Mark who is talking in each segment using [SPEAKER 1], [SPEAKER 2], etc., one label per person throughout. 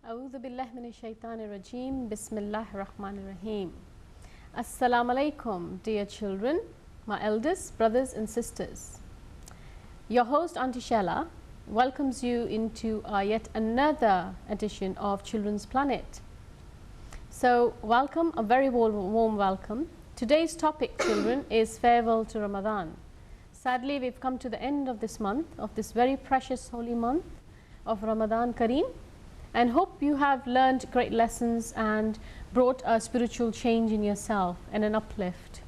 [SPEAKER 1] A'udhu billahi minash shaitanir rajeem. Bismillahir Rahmanir Rahim. Assalamu alaikum, dear children, my elders, brothers and sisters. Your host, Auntie Shella, welcomes you into yet another edition of Children's Planet. So, welcome, a very warm welcome. Today's topic, children, is farewell to Ramadan. Sadly, we've come to the end of this month, of this very precious holy month of Ramadan Kareem, and hope you have learned great lessons and brought a spiritual change in yourself and an uplift.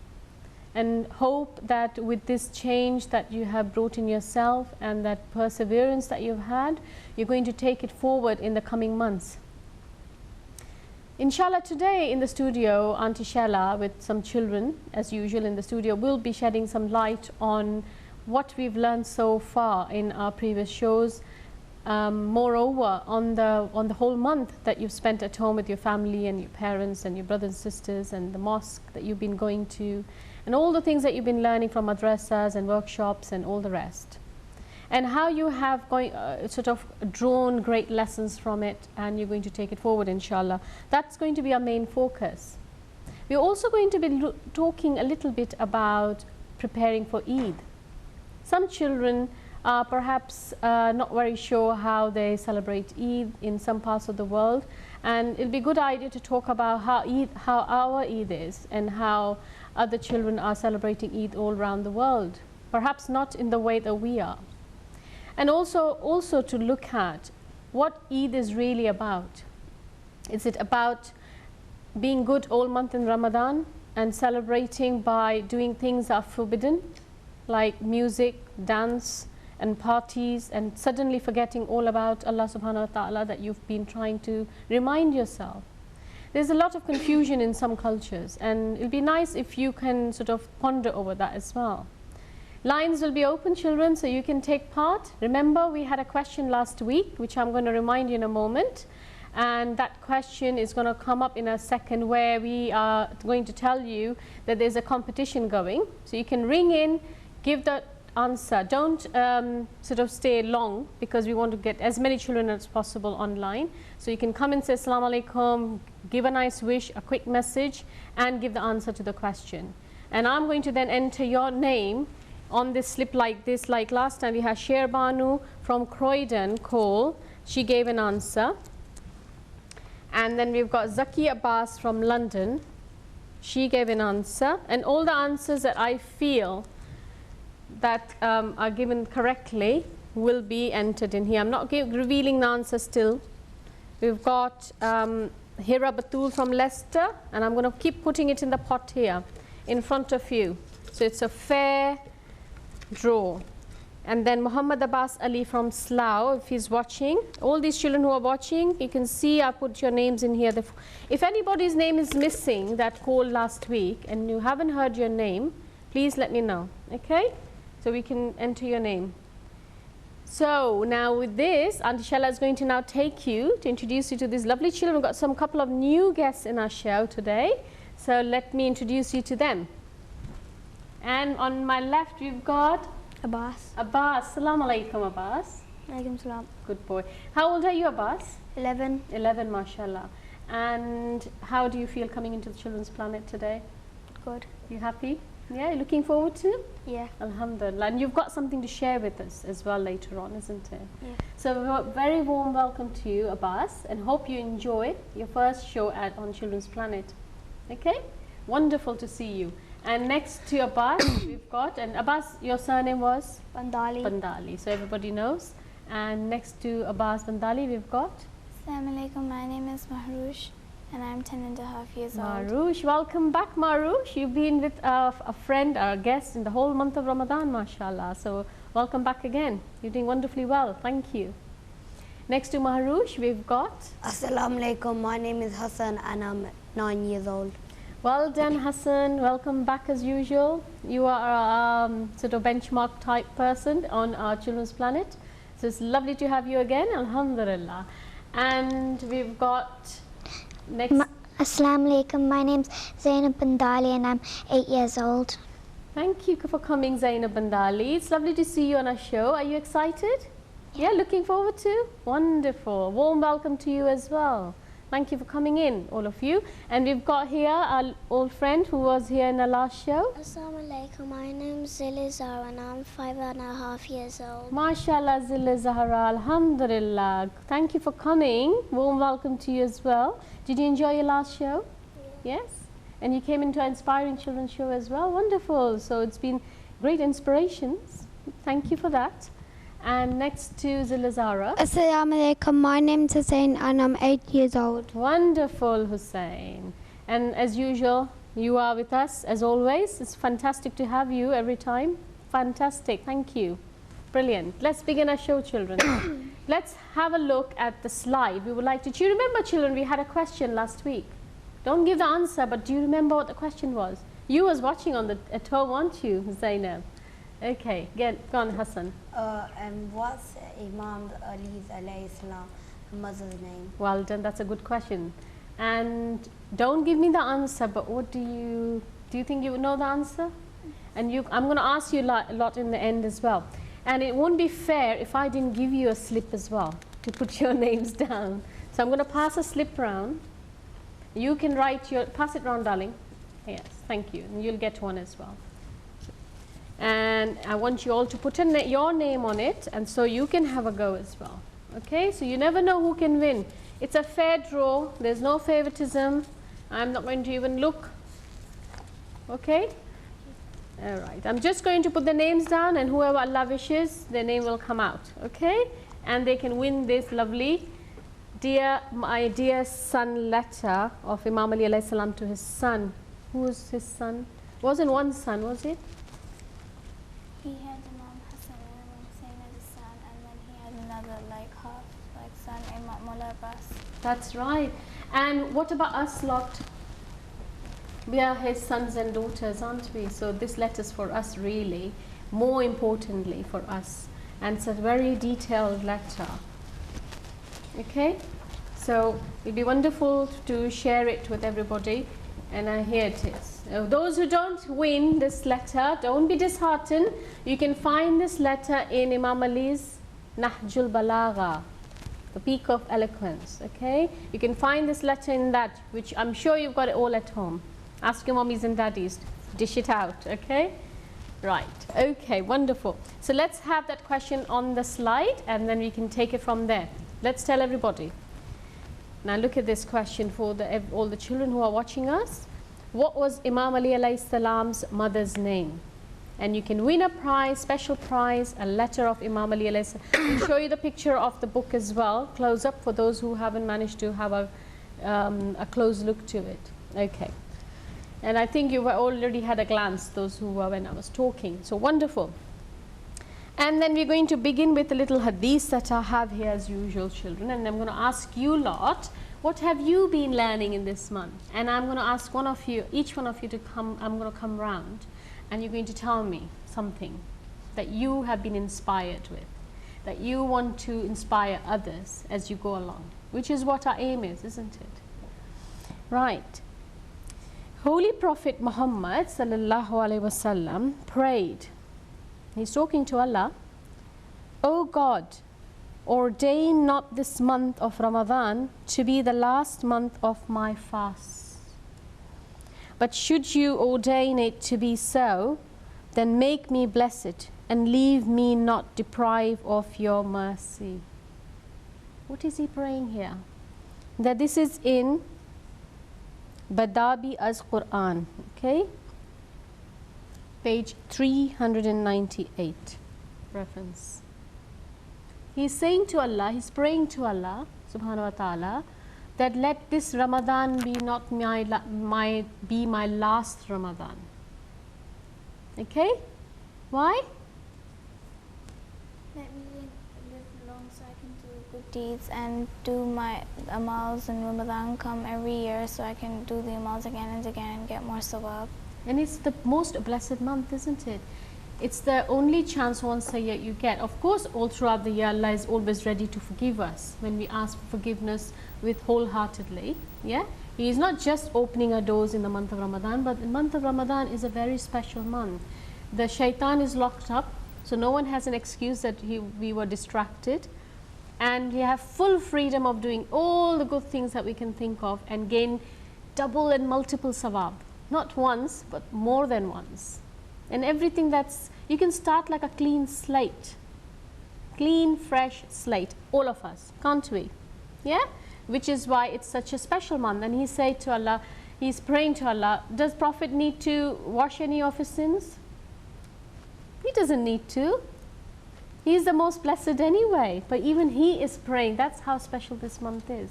[SPEAKER 1] And hope that with this change that you have brought in yourself and that perseverance that you've had, you're going to take it forward in the coming months. Inshallah, today in the studio, Auntie Shella with some children, as usual in the studio, will be shedding some light on what we've learned so far in our previous shows. Moreover, on the whole month that you've spent at home with your family and your parents and your brothers and sisters and the mosque that you've been going to, and all the things that you've been learning from madrasas and workshops and all the rest, and how you have sort of drawn great lessons from it, and you're going to take it forward, inshallah. That's going to be our main focus. We're also going to be talking a little bit about preparing for Eid. Some children are perhaps not very sure how they celebrate Eid in some parts of the world, and it'll be a good idea to talk about how our Eid is and how other children are celebrating Eid all around the world, perhaps not in the way that we are. And also to look at what Eid is really about. Is it about being good all month in Ramadan and celebrating by doing things that are forbidden, like music, dance, and parties, and suddenly forgetting all about Allah subhanahu wa ta'ala that you've been trying to remind yourself? There's a lot of confusion in some cultures, and it'll be nice if you can sort of ponder over that as well. Lines will be open, children, so you can take part. Remember, we had a question last week, which I'm going to remind you in a moment, and that question is going to come up in a second, where we are going to tell you that there's a competition going. So you can ring in, give the answer. Don't sort of stay long, because we want to get as many children as possible online. So you can come and say Assalamu alaikum, give a nice wish, a quick message, and give the answer to the question. And I'm going to then enter your name on this slip like this. Like last time we had Sher Banu from Croydon call, she gave an answer. And then we've got Zaki Abbas from London, she gave an answer. And all the answers that I feel that are given correctly will be entered in here. I'm not revealing the answer still. We've got Hira Batul from Leicester, and I'm going to keep putting it in the pot here in front of you. So it's a fair draw. And then Muhammad Abbas Ali from Slough, if he's watching. All these children who are watching, you can see I put your names in here. If anybody's name is missing that called last week and you haven't heard your name, please let me know, okay? So we can enter your name. So now with this, Auntie Shella is going to now take you to introduce you to these lovely children. We've got some couple of new guests in our show today. So let me introduce you to them. And on my left we've got
[SPEAKER 2] Abbas.
[SPEAKER 1] Abbas. Assalamu alaikum, Abbas.
[SPEAKER 2] Alaikum salam.
[SPEAKER 1] Good boy. How old are you, Abbas?
[SPEAKER 2] 11.
[SPEAKER 1] 11, mashallah. And how do you feel coming into the Children's Planet today?
[SPEAKER 2] Good.
[SPEAKER 1] You happy? Yeah, looking forward to?
[SPEAKER 2] Yeah.
[SPEAKER 1] Alhamdulillah. And you've got something to share with us as well later on, isn't it?
[SPEAKER 2] Yeah.
[SPEAKER 1] So a very warm welcome to you, Abbas, and hope you enjoy your first show on Children's Planet. Okay? Wonderful to see you. And next to Abbas, we've got, and Abbas, your surname was?
[SPEAKER 2] Bandali.
[SPEAKER 1] Bandali, so everybody knows. And next to Abbas Bandali, we've got?
[SPEAKER 2] Assalamu alaikum, my name is Mahroush and I'm 10.5 years old.
[SPEAKER 1] Mahroush, welcome back, Mahroush. You've been with a friend, our guest, in the whole month of Ramadan, mashallah. So welcome back again. You're doing wonderfully well, thank you. Next to Mahroush, we've got?
[SPEAKER 3] Assalamu alaikum, my name is Hassan and I'm 9 years old.
[SPEAKER 1] Well done, Hassan. Welcome back as usual. You are a sort of benchmark type person on our Children's Planet. So it's lovely to have you again, alhamdulillah. And we've got next.
[SPEAKER 4] Assalamu alaikum, my name's Zainab Bandali and I'm 8 years old.
[SPEAKER 1] Thank you for coming, Zainab Bandali. It's lovely to see you on our show. Are you excited? Yeah, looking forward to? Wonderful. Warm welcome to you as well. Thank you for coming in, all of you. And we've got here our old friend who was here in the last show.
[SPEAKER 5] Assalamu alaikum. My name is Zili Zahra and I'm 5.5 years old.
[SPEAKER 1] MashaAllah, Zilla Zahra, Alhamdulillah. Thank you for coming. Warm welcome to you as well. Did you enjoy your last show? Yes? And you came into our Inspiring Children show as well? Wonderful. So it's been great inspirations. Thank you for that. And next to Zilla Zahra.
[SPEAKER 6] Assalamu alaikum. My name is Hussein and I'm 8 years old.
[SPEAKER 1] Wonderful, Hussein. And as usual, you are with us as always. It's fantastic to have you every time. Fantastic. Thank you. Brilliant. Let's begin our show, children. Let's have a look at the slide. We would like to. Do you remember, children, we had a question last week? Don't give the answer, but do you remember what the question was? You was watching on at home, weren't you, Zainab? Okay, go on, Hassan.
[SPEAKER 3] And what's Imam Ali's alayhi salam mother's name?
[SPEAKER 1] Well done, that's a good question. And don't give me the answer, but what do you think you know the answer? And I'm going to ask you a lot in the end as well. And it won't be fair if I didn't give you a slip as well to put your names down. So I'm going to pass a slip round. You can pass it round, darling. Yes, thank you. And you'll get one as well. And I want you all to put your name on it, and so you can have a go as well. Okay, so you never know who can win. It's a fair draw, there's no favoritism. I'm not going to even look. Okay? All right, I'm just going to put the names down, and whoever Allah wishes, their name will come out. Okay? And they can win this lovely my dear son letter of Imam Ali alayhi salam to his son. Who was his son? Wasn't one son, was it?
[SPEAKER 2] He had Imam Hassan and Imam Hussein as his son, and then he had another son, Imam Mullah Abbas.
[SPEAKER 1] That's right. And what about us lot? We are his sons and daughters, aren't we? So this letter's for us really, more importantly for us. And it's a very detailed letter. Okay? So it'd be wonderful to share it with everybody. And here it is. Those who don't win this letter, don't be disheartened. You can find this letter in Imam Ali's Nahjul Balagha, the peak of eloquence. Okay? You can find this letter in that, which I'm sure you've got it all at home. Ask your mommies and daddies to dish it out. Okay? Right. Okay, wonderful. So let's have that question on the slide, and then we can take it from there. Let's tell everybody. Now look at this question for all the children who are watching us. What was Imam Ali alayhi salam's mother's name? And you can win a prize, special prize, a letter of Imam Ali alayhi salam. I'll show you the picture of the book as well, close up for those who haven't managed to have a close look to it. Okay. And I think you've already had a glance, those who were when I was talking. So wonderful. And then we're going to begin with a little hadith that I have here as usual, children. And I'm going to ask you lot, what have you been learning in this month? And I'm going to ask each one of you to come, I'm going to come round. And you're going to tell me something that you have been inspired with, that you want to inspire others as you go along, which is what our aim is, isn't it? Right. Holy Prophet Muhammad sallallahu alaihi wasallam prayed. He's talking to Allah. O God, ordain not this month of Ramadan to be the last month of my fast. But should you ordain it to be so, then make me blessed and leave me not deprived of your mercy. What is he praying here? That this is in Badabi as Quran, okay? Page 398, reference. He's saying to Allah, he's praying to Allah, subhanahu wa ta'ala, that let this Ramadan be not my last Ramadan. Okay? Why?
[SPEAKER 2] Let me live long so I can do good deeds and do my amals, and Ramadan come every year so I can do the amals again and again and get more sawab.
[SPEAKER 1] And it's the most blessed month, isn't it? It's the only chance once a year you get. Of course, all throughout the year, Allah is always ready to forgive us when we ask for forgiveness with wholeheartedly. Yeah? He is not just opening our doors in the month of Ramadan, but the month of Ramadan is a very special month. The shaitan is locked up, So no one has an excuse that we were distracted, and we have full freedom of doing all the good things that we can think of and gain double and multiple sawab, not once but more than once. And everything that's, you can start like a clean slate, clean fresh slate, all of us, can't we? Yeah, which is why it's such a special month. And he said to Allah, he's praying to Allah, does Prophet need to wash any of his sins? He doesn't need to. He is the most blessed anyway, but even he is praying. That's how special this month is.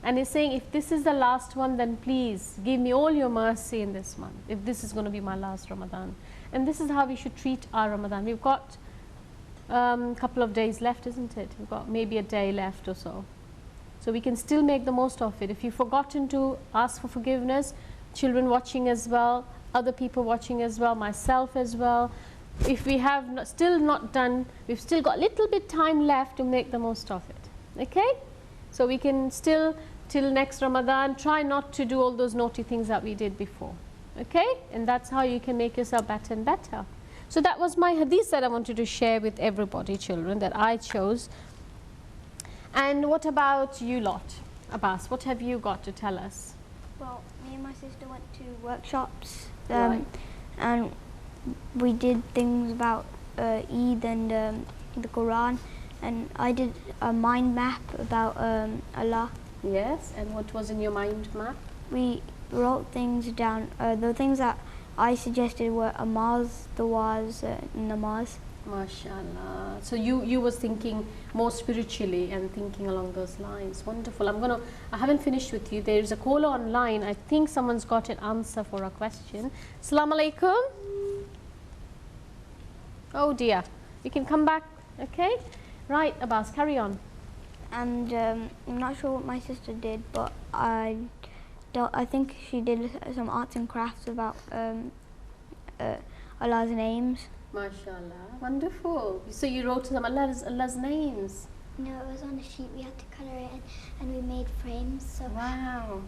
[SPEAKER 1] And he's saying, if this is the last one, then please give me all your mercy in this month, if this is going to be my last Ramadan. And this is how we should treat our Ramadan. We've got a couple of days left, isn't it? We've got maybe a day left or so. So we can still make the most of it. If you've forgotten to ask for forgiveness, children watching as well, other people watching as well, myself as well, if we have still not done, we've still got a little bit time left to make the most of it. Okay? So we can still, till next Ramadan, try not to do all those naughty things that we did before. Okay? And that's how you can make yourself better and better. So that was my hadith that I wanted to share with everybody, children, that I chose. And what about you lot? Abbas, what have you got to tell us?
[SPEAKER 6] Well, me and my sister went to workshops,
[SPEAKER 1] Right.
[SPEAKER 6] and we did things about Eid and the Quran, and I did a mind map about Allah.
[SPEAKER 1] Yes, and what was in your mind map?
[SPEAKER 6] We wrote things down. The things that I suggested were amaz, du'as, namaz.
[SPEAKER 1] MashaAllah. So you was thinking more spiritually and thinking along those lines. Wonderful. I haven't finished with you. There's a caller online. I think someone's got an answer for a question. Assalamu alaikum. Oh dear. You can come back. Okay. Right, Abbas, carry on.
[SPEAKER 6] And I'm not sure what my sister did, but I think she did some arts and crafts about Allah's names.
[SPEAKER 1] MashaAllah. Wonderful. So you wrote some Allah's names.
[SPEAKER 4] No, it was on a sheet. We had to colour it in, and we made frames. So
[SPEAKER 1] Wow.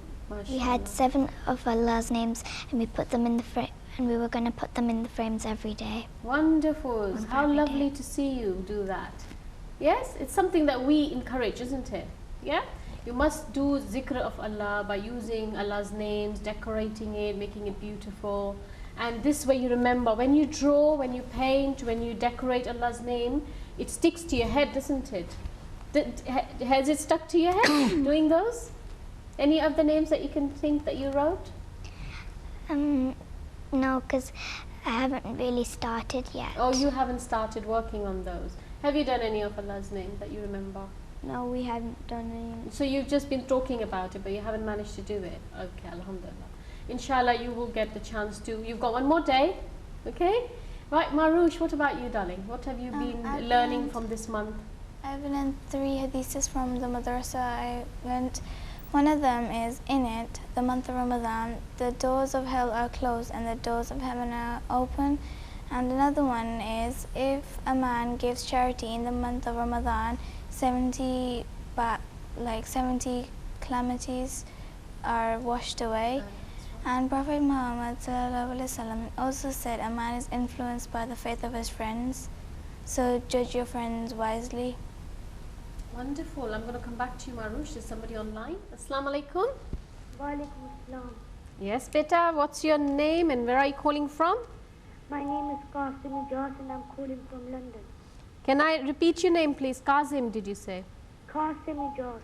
[SPEAKER 4] we had 7 of Allah's names, and we put them in the frame. And we were going to put them in the frames every day.
[SPEAKER 1] Wonderful.
[SPEAKER 4] One for
[SPEAKER 1] How
[SPEAKER 4] every
[SPEAKER 1] lovely
[SPEAKER 4] day.
[SPEAKER 1] to see you do that. Yes, it's something that we encourage, isn't it? Yeah? You must do zikr of Allah by using Allah's names, decorating it, making it beautiful. And this way you remember, when you draw, when you paint, when you decorate Allah's name, it sticks to your head, doesn't it? Has it stuck to your head doing those? Any of the names that you can think that you wrote?
[SPEAKER 4] No, because I haven't really started yet.
[SPEAKER 1] Oh, you haven't started working on those. Have you done any of Allah's names that you remember?
[SPEAKER 6] No, we hadn't done any.
[SPEAKER 1] So you've just been talking about it, but you haven't managed to do it. Okay, alhamdulillah. Inshallah, you will get the chance to. You've got one more day, okay? Right, Marush, what about you, darling? What have you been
[SPEAKER 2] I've
[SPEAKER 1] learning
[SPEAKER 2] learned-
[SPEAKER 1] from this month?
[SPEAKER 2] I've learned 3 hadiths from the madrasa. I learned one of them is, in it, the month of Ramadan, the doors of hell are closed and the doors of heaven are open. And another one is, if a man gives charity in the month of Ramadan, 70 calamities are washed away. And Prophet Muhammad ﷺ also said a man is influenced by the faith of his friends, so judge your friends wisely.
[SPEAKER 1] Wonderful. I'm going to come back to you, Marush. There's somebody online. Assalamu alaikum.
[SPEAKER 7] Walaikum assalam.
[SPEAKER 1] Yes, beta. What's your name and where are you calling from?
[SPEAKER 7] My name is Qasim Ijaz and I'm calling from London.
[SPEAKER 1] Can I repeat your name, please? Kazim, did you say?
[SPEAKER 7] Qasim Ijaz.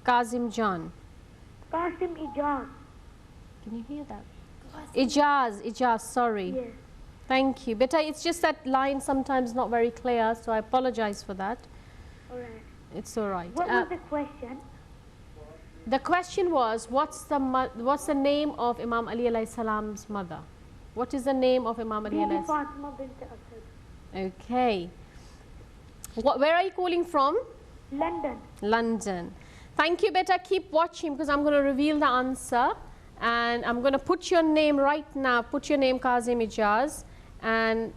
[SPEAKER 1] Kazim John.
[SPEAKER 7] Qasim Ijaz.
[SPEAKER 1] Can you hear that? Ijaz, sorry.
[SPEAKER 7] Yes.
[SPEAKER 1] Thank you. Beta, it's just that line sometimes not very clear, so I apologize for that.
[SPEAKER 7] All right.
[SPEAKER 1] It's all right.
[SPEAKER 7] What was the question?
[SPEAKER 1] The question was, what's the name of Imam Ali alayhi salam's mother? What is the name of Imam Ali
[SPEAKER 7] Bibi
[SPEAKER 1] alayhi salam?
[SPEAKER 7] Fatima bint Asad.
[SPEAKER 1] Okay. Where are you calling from?
[SPEAKER 7] London.
[SPEAKER 1] London. Thank you, beta. Keep watching because I'm going to reveal the answer. And I'm going to put your name right now. Put your name, Kazim Ijaz. And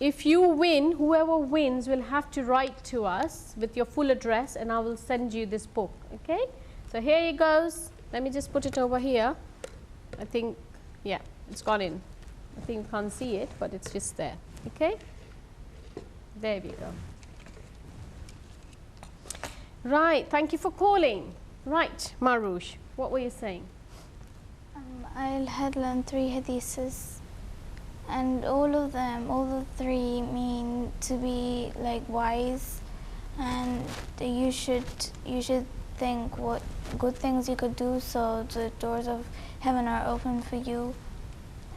[SPEAKER 1] if you win, whoever wins will have to write to us with your full address and I will send you this book. Okay? So here it goes. Let me just put it over here. I think, yeah, it's gone in. I think you can't see it, but it's just there. Okay? There we go. Right, thank you for calling. Right, Marush, what were you saying?
[SPEAKER 2] I had learned 3 hadiths, and all of them, all the 3 mean to be like wise, and you should think what good things you could do so the doors of heaven are open for you,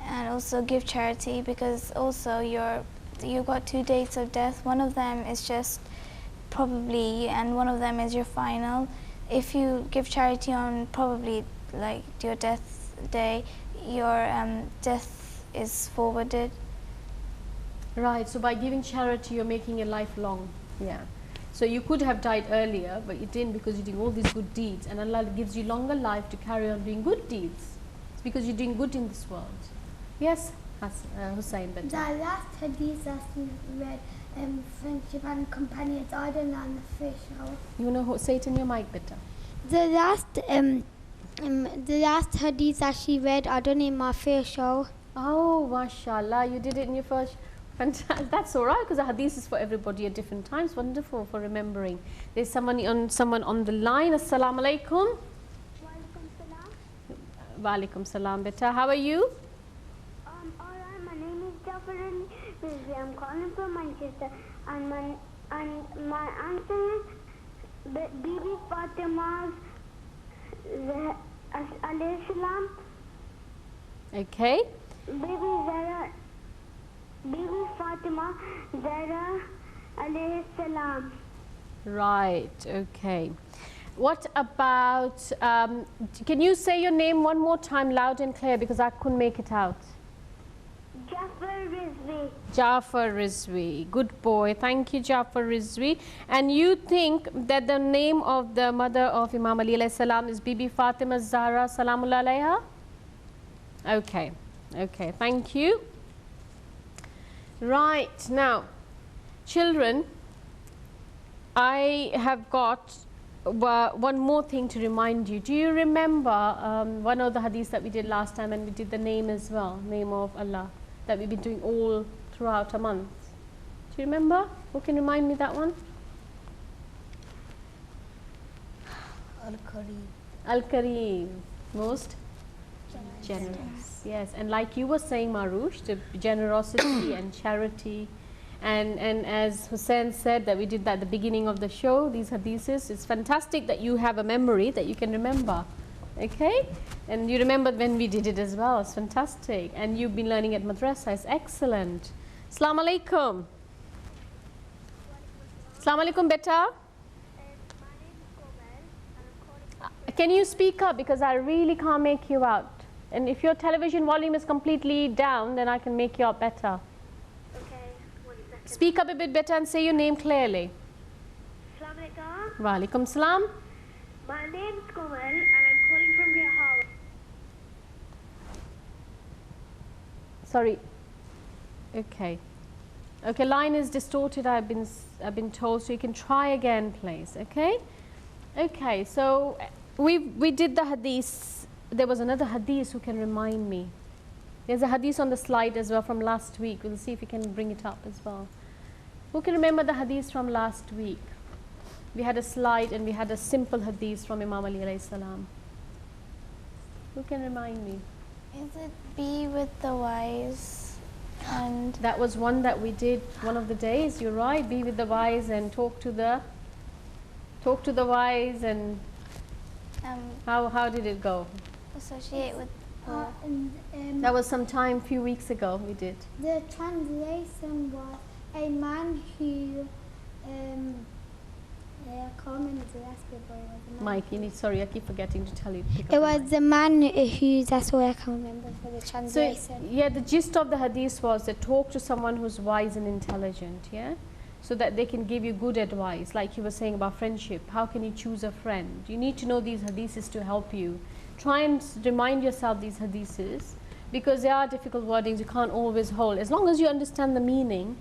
[SPEAKER 2] and also give charity, because also you've got 2 dates of death. One of them is just probably, and one of them is your final. If you give charity on probably like your death day, your death is forwarded.
[SPEAKER 1] Right, so by giving charity, you're making it lifelong. Yeah. So you could have died earlier, but you didn't, because you're doing all these good deeds, and Allah gives you longer life to carry on doing good deeds. It's because you're doing good in this world. Yes, Hussein.
[SPEAKER 7] The last hadith that you read, friendship and companions, I don't know the fish.
[SPEAKER 1] You know, say it in your mic better.
[SPEAKER 7] The last hadith that she read, I done in my first show.
[SPEAKER 1] Oh, mashallah, you did it in your first. Fantastic. That's all right, because the hadith is for everybody at different times. Wonderful for remembering. There's someone on the line. Assalamu alaikum. Wa alaikum salam, beta. How are you?
[SPEAKER 7] Alright, my name is Jafar Rizvi. I'm calling from Manchester, and my answer is Bibi Fatima's alayhi salam.
[SPEAKER 1] Okay.
[SPEAKER 7] Bibi Fatima Zahra alayhi salam.
[SPEAKER 1] Right. Okay. What about? Can you say your name one more time, loud and clear, because I couldn't make it out.
[SPEAKER 7] Jafar Rizvi.
[SPEAKER 1] Jafar Rizvi. Good boy. Thank you, Jafar Rizvi. And you think that the name of the mother of Imam Ali alayhi salam is Bibi Fatima Zahra salamullah alayha? Okay. Okay. Thank you. Right. Now, children, I have got one more thing to remind you. Do you remember one of the hadiths that we did last time, and we did the name as well, name of Allah, that we've been doing all throughout a month? Do you remember? Who can remind me that one?
[SPEAKER 3] Al-Kareem.
[SPEAKER 1] Al-Kareem, most generous. Yes, and like you were saying, Marush, the generosity and charity. And as Hussein said, that we did that at the beginning of the show, these hadiths, it's fantastic that you have a memory that you can remember, okay? And you remembered when we did it as well. It's fantastic. And you've been learning at madrasa. It's excellent. Assalamu alaikum. Assalamu alaikum, beta. Can you speak up, because I really can't make you out. And if your television volume is completely down, then I can make you out better. Speak up a bit better and say your name clearly.
[SPEAKER 7] Assalamu alaikum.
[SPEAKER 1] Wa alaikum salam.
[SPEAKER 7] My name is Komal, and I'm calling from Great Harbour.
[SPEAKER 1] Sorry. Okay. Okay, line is distorted, I've been told, so you can try again, please. Okay? Okay, so we did the hadith. There was another hadith. Who can remind me? There's a hadith on the slide as well from last week. We'll see if we can bring it up as well. Who can remember the hadith from last week? We had a slide and we had a simple hadith from Imam Ali alayhi salam. Who can remind me?
[SPEAKER 2] Is it be with the wise? And
[SPEAKER 1] That was one that we did one of the days. You're right. Be with the wise and talk to the wise. And how did it go?
[SPEAKER 2] associate with
[SPEAKER 1] That was some time, few weeks ago. We did.
[SPEAKER 7] The translation was a man who I can't remember the rest of it.
[SPEAKER 1] Mike, sorry, I keep forgetting to tell you. To pick up
[SPEAKER 7] It
[SPEAKER 1] the
[SPEAKER 7] was
[SPEAKER 1] mic.
[SPEAKER 7] the man who, that's all I can remember for the
[SPEAKER 1] So,
[SPEAKER 7] translation.
[SPEAKER 1] yeah, the gist of the hadith was that talk to someone who's wise and intelligent, yeah? So that they can give you good advice, like you were saying about friendship. How can you choose a friend? You need to know these hadiths to help you. Try and remind yourself these hadiths, because there are difficult wordings you can't always hold. As long as you understand the meaning,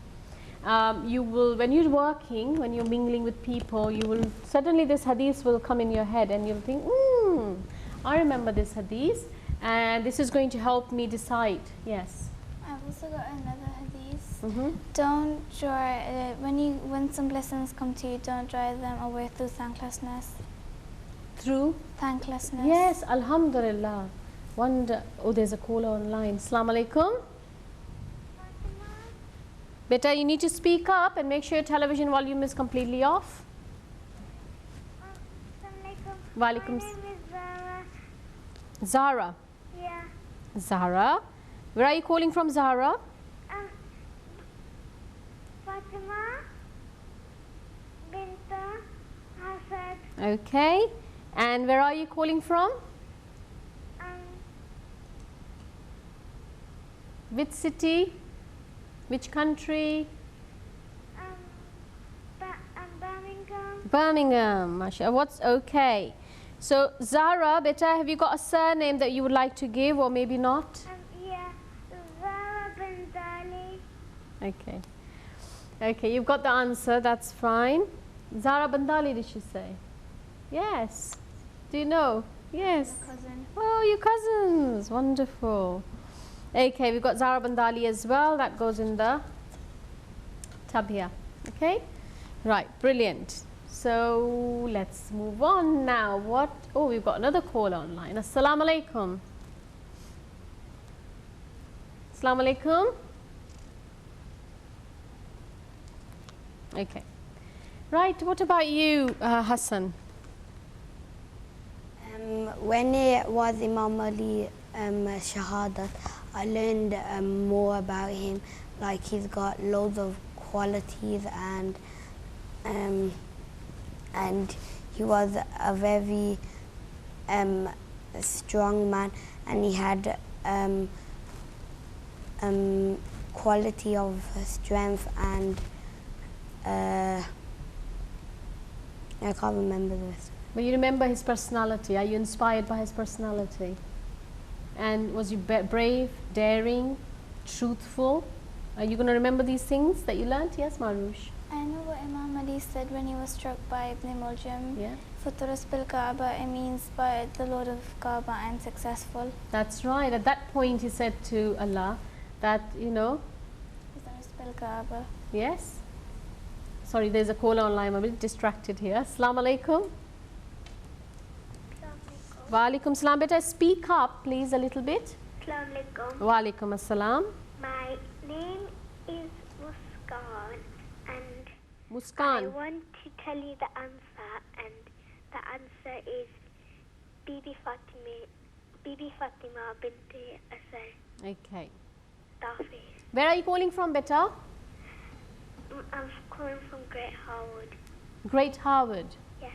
[SPEAKER 1] you will, when you're working, when you're mingling with people, you will, suddenly this hadith will come in your head and you'll think, I remember this hadith and this is going to help me decide. Yes.
[SPEAKER 2] I've also got another hadith Don't drive when some blessings come to you. Don't drive them away through thanklessness.
[SPEAKER 1] Through?
[SPEAKER 2] Thanklessness.
[SPEAKER 1] Yes, alhamdulillah. Oh, there's a caller online. Assalamu alaikum. Beta, you need to speak up and make sure your television volume is completely off.
[SPEAKER 7] My
[SPEAKER 1] Walaikum.
[SPEAKER 7] name is Zara.
[SPEAKER 1] Zara.
[SPEAKER 7] Yeah.
[SPEAKER 1] Zara. Where are you calling from, Zara?
[SPEAKER 7] Fatima Binta Hasad.
[SPEAKER 1] Okay. And where are you calling from? Which city? Which country?
[SPEAKER 7] Birmingham.
[SPEAKER 1] Birmingham. Mashallah. What's okay? So, Zara, beta, have you got a surname that you would like to give or maybe not?
[SPEAKER 7] Yeah. Zara Bindali.
[SPEAKER 1] Okay. Okay, you've got the answer. That's fine. Zara Bandali, did she say? Yes. Do you know? Yes.
[SPEAKER 2] Cousin.
[SPEAKER 1] Oh, your cousins. Wonderful. Okay, we've got Zara Bandali as well. That goes in the tub here. Okay? Right, brilliant. So, let's move on now. What? Oh, we've got another call online. Assalamu alaikum. Assalamu alaikum. Okay. Right, what about you, Hassan?
[SPEAKER 3] When it was Imam Ali Shahadat, I learned more about him. Like he's got loads of qualities and he was a very strong man, and he had quality of strength and I can't remember the rest.
[SPEAKER 1] But you remember his personality. Are you inspired by his personality? And was you brave, daring, truthful? Are you going to remember these things that you learnt? Yes, Marush?
[SPEAKER 2] I know what Imam Ali said when he was struck by Ibn Muljam.
[SPEAKER 1] Yeah.
[SPEAKER 2] Futuras bil Kaaba, it means by the Lord of Kaaba, I'm successful.
[SPEAKER 1] That's right. At that point, he said to Allah that, you know,
[SPEAKER 2] Futuras bil Kaaba.
[SPEAKER 1] yes. Sorry, there's a caller online. I'm a bit distracted here. Assalamu alaikum. Wa alaikum salam. Beta, speak up, please, a little bit.
[SPEAKER 7] Assalamu alaikum.
[SPEAKER 1] Wa alaikum assalam.
[SPEAKER 7] My name is Muskan, and I
[SPEAKER 1] Muskan.
[SPEAKER 7] want to tell you the answer, and the answer is Bibi Fatima binti Asad
[SPEAKER 1] Okay.
[SPEAKER 7] Dafi.
[SPEAKER 1] Where are you calling from, Beta?
[SPEAKER 7] I'm calling from Great Harwood.
[SPEAKER 1] Great Harwood.
[SPEAKER 7] Yeah.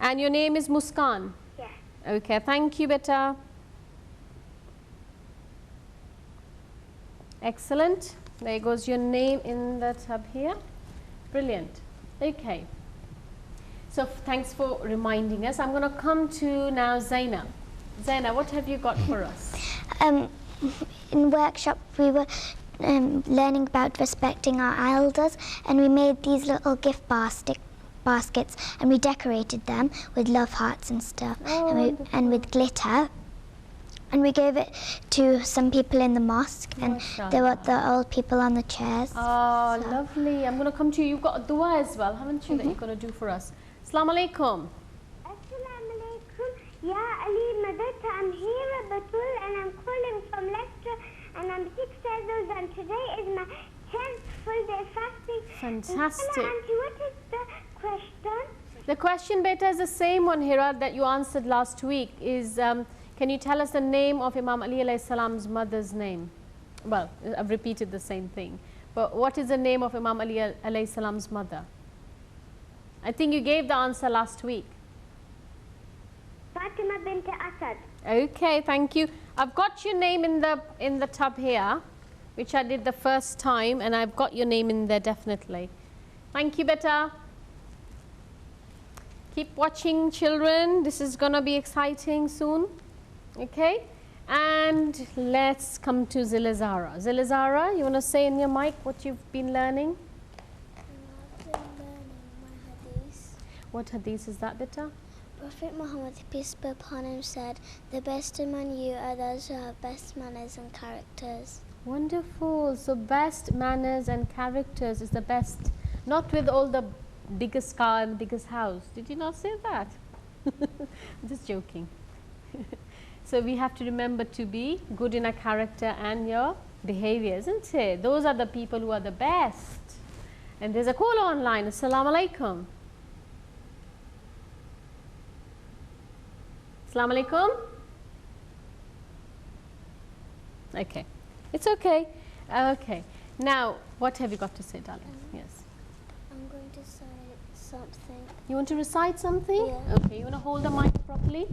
[SPEAKER 1] And your name is Muskan?
[SPEAKER 7] Yeah.
[SPEAKER 1] Okay, thank you, Beta. Excellent. There goes your name in the tab here. Brilliant. Okay. So thanks for reminding us. I'm going to come to now Zaina. Zaina, what have you got for us?
[SPEAKER 4] In workshop, we were learning about respecting our elders, and we made these little gift baskets, and we decorated them with love hearts and stuff, and with glitter. And we gave it to some people in the mosque, and there were the old people on the chairs.
[SPEAKER 1] Oh, lovely. I'm going to come to you. You've got a dua as well, haven't you, that you're going to do for us? Assalamu alaikum.
[SPEAKER 7] Assalamu alaikum. Ya Ali Madat, I'm here at Batul, and I'm calling from Leicester, and I'm 6 years old, and today is my 10th full day fasting.
[SPEAKER 1] Fantastic.
[SPEAKER 7] Hello, Auntie, what is the question?
[SPEAKER 1] The question, Beta, is the same one, Hira, that you answered last week. Is can you tell us the name of Imam Ali alayhi salam's mother's name? Well, I've repeated the same thing. But what is the name of Imam Ali alayhi salam's mother? I think you gave the answer last week.
[SPEAKER 7] Fatima binti Asad.
[SPEAKER 1] Okay, thank you. I've got your name in the tub here, which I did the first time, and I've got your name in there definitely. Thank you, Beta. Keep watching, children. This is going to be exciting soon. Okay? And let's come to Zilazara. Zilazara, you want to say in your mic what you've been learning?
[SPEAKER 5] I've been learning my hadith.
[SPEAKER 1] What hadith is that, Beta?
[SPEAKER 5] Prophet Muhammad, peace be upon him, said, "The best among you are those who have best manners and characters."
[SPEAKER 1] Wonderful. So best manners and characters is the best, not with all the biggest car and biggest house. Did you not say that? Just joking. So we have to remember to be good in our character and your behavior, isn't it? Those are the people who are the best. And there's a caller online. Assalamu alaikum. Assalamu alaikum. Okay. It's okay. Okay. Now, what have you got to say, darling? Yes.
[SPEAKER 5] I'm going to say something.
[SPEAKER 1] You want to recite something?
[SPEAKER 5] Yeah.
[SPEAKER 1] Okay. You want to hold the mic properly?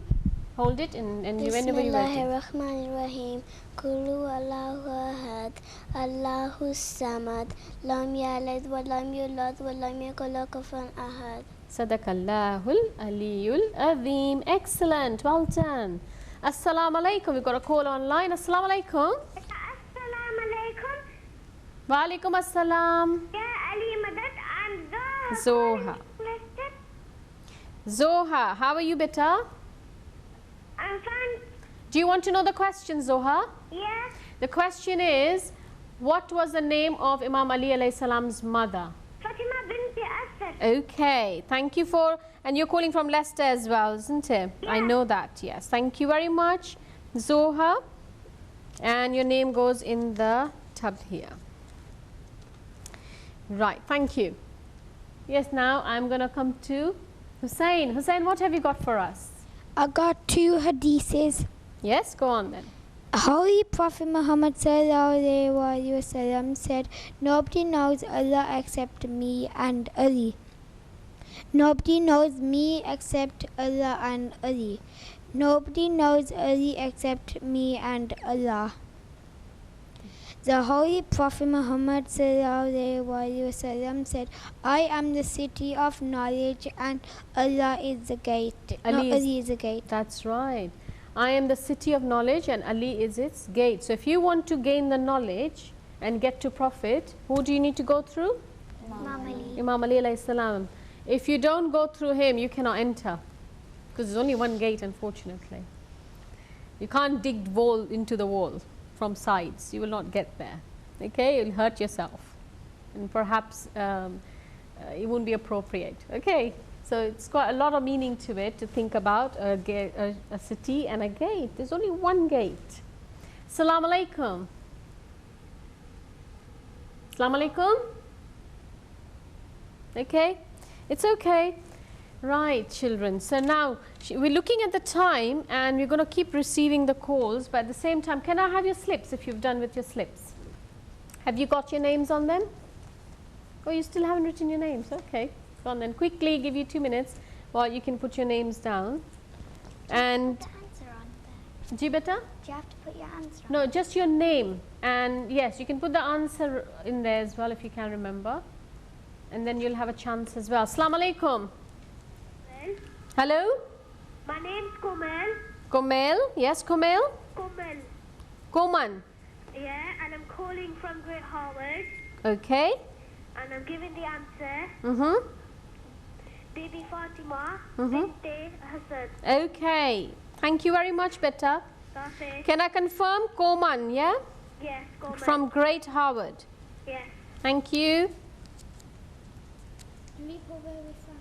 [SPEAKER 1] Hold it and you whenever you're ready.
[SPEAKER 5] Bismillahirrahmanirrahim. Kulu Allahu Ahad. Allahu Samad. Lam yalid wa lam yulad wa lam yakul lahu kufuwan ahad.
[SPEAKER 1] Sadaqallahul Aliyul Azim. Excellent. Well done. Assalamu alaikum. We've got a call online. Assalamu alaikum.
[SPEAKER 7] Assalamu alaikum.
[SPEAKER 1] Wa alaikum assalam.
[SPEAKER 7] Yeah, Ali Madad and
[SPEAKER 1] Zoha. Zoha, how are you, beta?
[SPEAKER 7] I'm fine.
[SPEAKER 1] Do you want to know the question, Zoha?
[SPEAKER 7] Yeah.
[SPEAKER 1] The question is, what was the name of Imam Ali alayhi salam's mother?
[SPEAKER 7] Fatima binti Asad.
[SPEAKER 1] Okay, thank you for, and you're calling from Leicester as well, isn't it?
[SPEAKER 7] Yeah.
[SPEAKER 1] I know that, yes. Thank you very much, Zoha. And your name goes in the tub here. Right, thank you. Yes, now I'm going to come to Hussein. Hussein, what have you got for us?
[SPEAKER 8] I got 2 hadiths.
[SPEAKER 1] Yes, go on then.
[SPEAKER 8] Holy Prophet Muhammad ﷺ said, nobody knows Allah except me and Ali. Nobody knows me except Allah and Ali. Nobody knows Ali except me and Allah. The Holy Prophet Muhammad ﷺ said, I am the city of knowledge and Allah is the gate. Ali is the gate.
[SPEAKER 1] That's right. I am the city of knowledge and Ali is its gate. So if you want to gain the knowledge and get to profit, who do you need to go through?
[SPEAKER 4] Imam Ali.
[SPEAKER 1] Imam Ali alayhi salam. If you don't go through him, you cannot enter. Because there's only one gate, unfortunately. You can't dig wall into the wall from sides. You will not get there. Okay, you'll hurt yourself. And perhaps it won't be appropriate. Okay, so it's got a lot of meaning to it to think about a city and a gate. There's only one gate. Assalamu alaikum. Assalamu alaikum. Okay, it's okay. Right, children. So now we're looking at the time and we're going to keep receiving the calls, but at the same time, can I have your slips if you've done with your slips? Have you got your names on them? Oh, you still haven't written your names? Okay. Go on then. Quickly, give you 2 minutes while you can put your names down. And
[SPEAKER 4] Put the answer on there.
[SPEAKER 1] Jibeta?
[SPEAKER 4] Do you have to put your answer on?
[SPEAKER 1] No, just your name. And yes, you can put the answer in there as well if you can remember. And then you'll have a chance as well. Assalamu alaikum. Hello?
[SPEAKER 7] My name's Komal.
[SPEAKER 1] Komel? Yes, Komel?
[SPEAKER 7] Komal.
[SPEAKER 1] Koman?
[SPEAKER 7] Yeah, and I'm calling from Great Harvard.
[SPEAKER 1] Okay.
[SPEAKER 7] And I'm giving the answer.
[SPEAKER 1] Mm-hmm.
[SPEAKER 7] Bibi Fatima
[SPEAKER 1] Mhm.
[SPEAKER 7] binti Hassan.
[SPEAKER 1] Okay. Thank you very much, Beta.
[SPEAKER 7] That's it.
[SPEAKER 1] Can I confirm Koman, yeah?
[SPEAKER 7] Yes, Komal.
[SPEAKER 1] From Great Harvard.
[SPEAKER 7] Yes.
[SPEAKER 1] Thank you.
[SPEAKER 8] Do we put where we're from?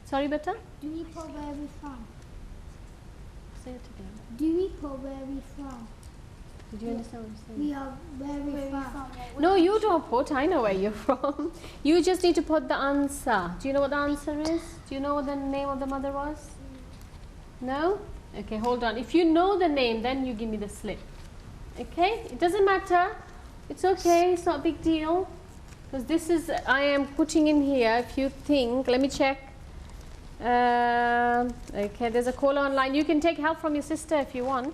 [SPEAKER 1] Sorry, Beta?
[SPEAKER 8] Do we put where we're from?
[SPEAKER 1] Say it again.
[SPEAKER 8] Do we put where we're from?
[SPEAKER 1] Did you understand what I'm saying?
[SPEAKER 8] We are where we're from.
[SPEAKER 1] No, you don't put. I know where you're from. You just need to put the answer. Do you know what the answer is? Do you know what the name of the mother was? No? Okay, hold on. If you know the name, then you give me the slip. Okay? It doesn't matter. It's okay. It's not a big deal. Because this is, I am putting in here, if you think, let me check. Okay, there's a caller online. You can take help from your sister if you want.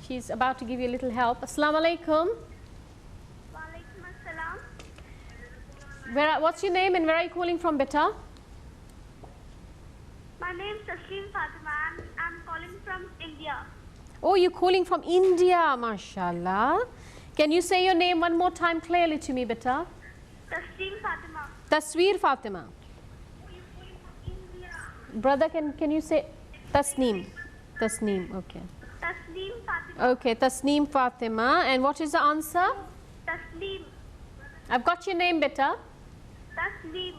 [SPEAKER 1] She's about to give you a little help. Assalamu alaikum.
[SPEAKER 7] Walaikum assalam.
[SPEAKER 1] What's your name and where are you calling from, beta?
[SPEAKER 7] My name's Taslim Fatima. I'm calling from India.
[SPEAKER 1] Oh, you're calling from India, mashallah. Can you say your name one more time clearly to me, beta?
[SPEAKER 7] Taslim Fatima.
[SPEAKER 1] Tasweer Fatima. Brother, can you say Tasneem? Tasneem, okay.
[SPEAKER 7] Tasneem. Tasneem Fatima.
[SPEAKER 1] Okay, Tasneem Fatima. And what is the answer?
[SPEAKER 7] Tasneem.
[SPEAKER 1] I've got your name, beta.
[SPEAKER 7] Tasneem.